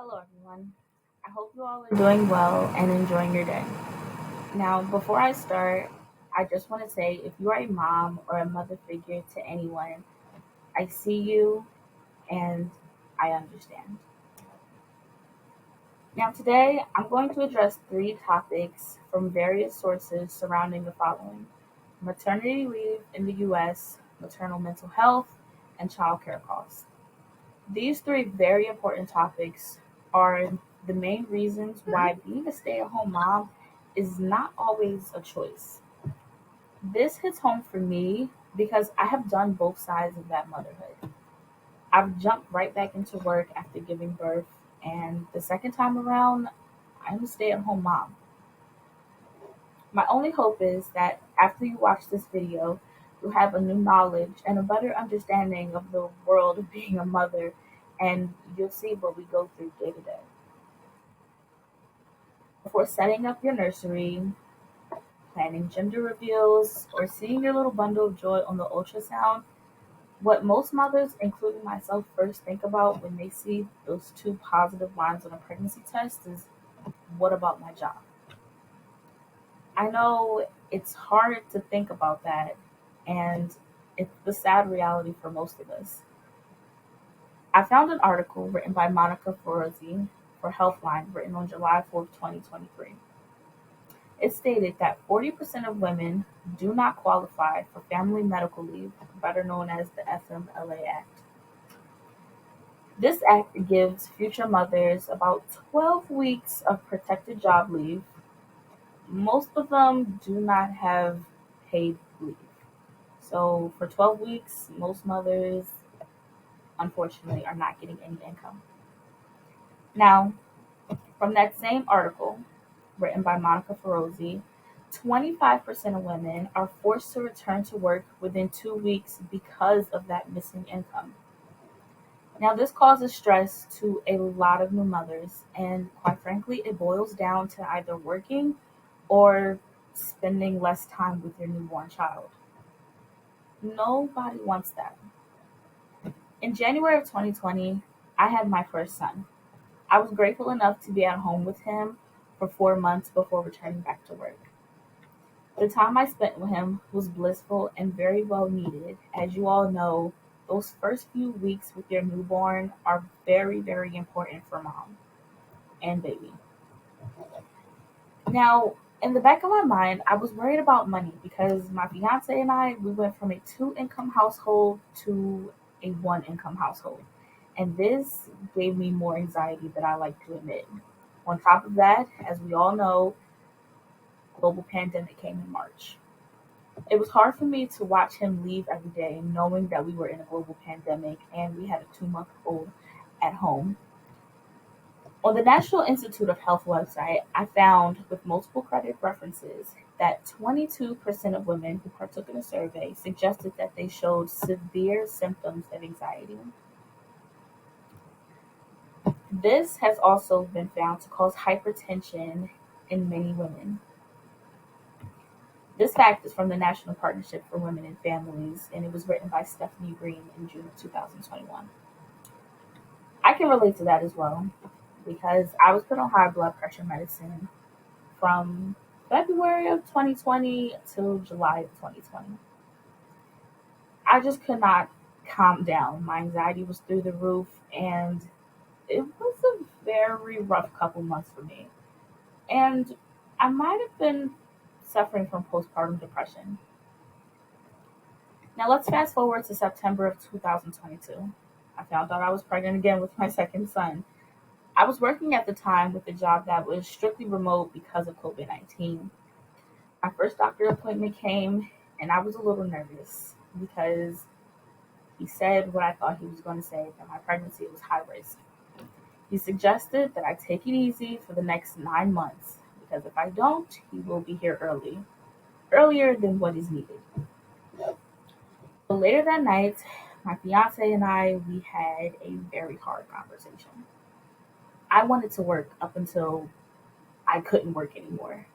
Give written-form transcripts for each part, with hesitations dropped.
Hello, everyone. I hope you all are doing well and enjoying your day. Now, before I start, I just want to say if you are a mom or a mother figure to anyone, I see you and I understand. Now, today I'm going to address three topics from various sources surrounding the following: maternity leave in the US, maternal mental health, and childcare costs. These three very important topics are the main reasons why being a stay at home mom is not always a choice. This hits home for me because I have done both sides of that motherhood. I've jumped right back into work after giving birth, and the second time around, I'm a stay at home mom. My only hope is that after you watch this video, you have a new knowledge and a better understanding of the world of being a mother, and you'll see what we go through day to day. Before setting up your nursery, planning gender reveals, or seeing your little bundle of joy on the ultrasound, what most mothers, including myself, first think about when they see those two positive lines on a pregnancy test is, what about my job? I know it's hard to think about that, and it's the sad reality for most of us. I found an article written by Monica Ferozzi for Healthline, written on July 4th, 2023. It stated that 40% of women do not qualify for family medical leave, better known as the FMLA Act. This act gives future mothers about 12 weeks of protected job leave. Most of them do not have paid leave. So for 12 weeks, most mothers, unfortunately, are not getting any income. Now, from that same article, written by Monica Ferozzi, 25% of women are forced to return to work within 2 weeks because of that missing income. Now, this causes stress to a lot of new mothers, and quite frankly, it boils down to either working or spending less time with your newborn child. Nobody wants that. In January of 2020, I had my first son. I was grateful enough to be at home with him for 4 months before returning back to work. The time I spent with him was blissful and very well needed. As you all know, those first few weeks with your newborn are very, very important for mom and baby. Now, in the back of my mind, I was worried about money because my fiance and I, we went from a two income household to a one income household. And this gave me more anxiety than I like to admit. On top of that, as we all know, global pandemic came in March. It was hard for me to watch him leave every day, knowing that we were in a global pandemic and we had a 2 month old at home. On the National Institute of Health website, I found, with multiple credit references, that 22% of women who partook in a survey suggested that they showed severe symptoms of anxiety. This has also been found to cause hypertension in many women. This fact is from the National Partnership for Women and Families, and it was written by Stephanie Green in June of 2021. I can relate to that as well because I was put on high blood pressure medicine from February of 2020 till July of 2020. I just could not calm down. My anxiety was through the roof, and it was a very rough couple months for me. And I might have been suffering from postpartum depression. Now let's fast forward to September of 2022. I found out I was pregnant again with my second son. I was working at the time with a job that was strictly remote because of COVID-19. My first doctor appointment came, and I was a little nervous because he said what I thought he was going to say, that my pregnancy was high risk. He suggested that I take it easy for the next 9 months because if I don't, he will be here earlier than what is needed. So later that night, my fiance and I, we had a very hard conversation. I wanted to work up until I couldn't work anymore.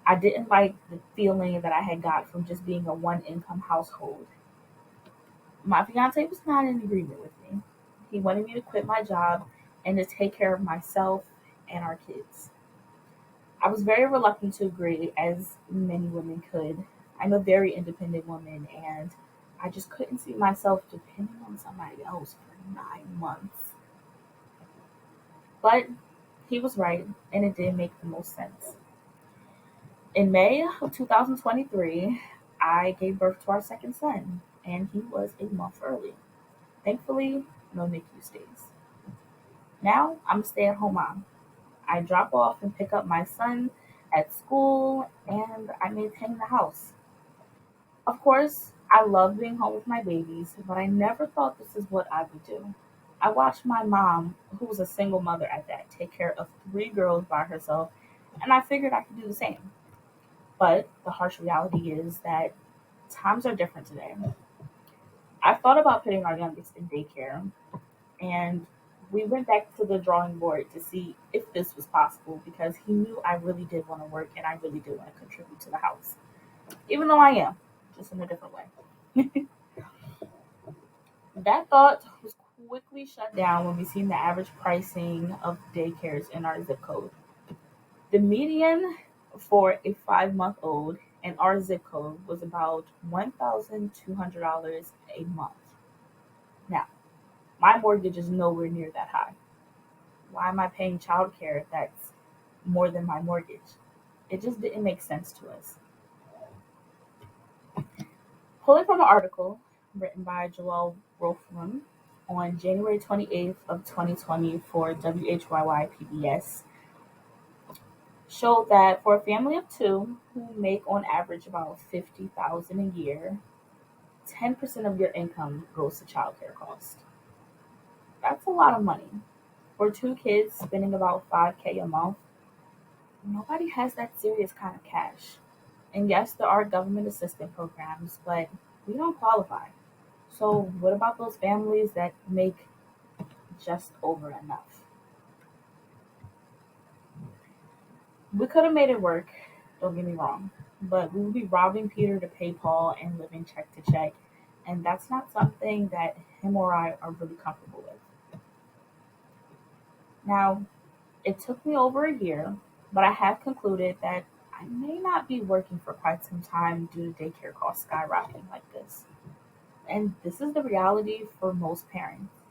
I didn't like the feeling that I had got from just being a one income household. My fiance was not in agreement with me. He wanted me to quit my job and to take care of myself and our kids. I was very reluctant to agree, as many women could. I'm a very independent woman, and I just couldn't see myself depending on somebody else for 9 months. But he was right, and it did make the most sense. In May of 2023, I gave birth to our second son, and he was a month early. Thankfully, no NICU stays. Now I'm a stay at home mom. I drop off and pick up my son at school, and I maintain the house. Of course, I love being home with my babies, but I never thought this is what I would do. I watched my mom, who was a single mother at that, take care of three girls by herself, and I figured I could do the same. But the harsh reality is that times are different today. I thought about putting our youngest in daycare, and we went back to the drawing board to see if this was possible because he knew I really did want to work and I really did want to contribute to the house, even though I am, just in a different way. That thought was quickly shut down when we seen the average pricing of daycares in our zip code. The median for a 5 month old in our zip code was about $1,200 a month. Now, my mortgage is nowhere near that high. Why am I paying childcare if that's more than my mortgage? It just didn't make sense to us. Pulling from an article written by Joelle Rothman on January 28th of 2020 for WHYY PBS showed that for a family of two who make on average about 50,000 a year, 10% of your income goes to childcare costs. That's a lot of money. For two kids spending about 5K a month, nobody has that serious kind of cash. And yes, there are government assistance programs, but we don't qualify. So what about those families that make just over enough? We could have made it work, don't get me wrong, but we would be robbing Peter to pay Paul and living check to check, and that's not something that him or I are really comfortable with. Now, it took me over a year, but I have concluded that I may not be working for quite some time due to daycare costs skyrocketing like this. And this is the reality for most parents.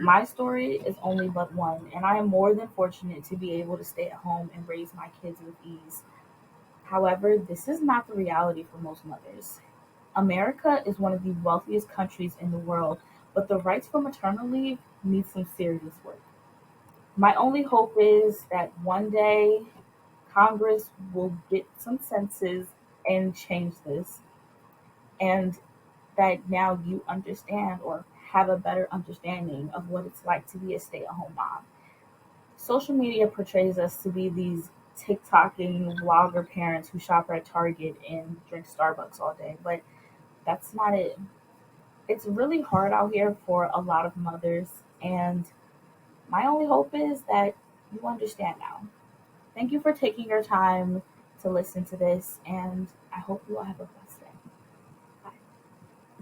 My story is only but one, and I am more than fortunate to be able to stay at home and raise my kids with ease. However, this is not the reality for most mothers. America is one of the wealthiest countries in the world, but the rights for maternal leave need some serious work. My only hope is that one day Congress will get some senses and change this, and that now you understand or have a better understanding of what it's like to be a stay at home mom. Social media portrays us to be these TikToking vlogger parents who shop at Target and drink Starbucks all day, but that's not it. It's really hard out here for a lot of mothers, and my only hope is that you understand now. Thank you for taking your time to listen to this, and I hope you all have a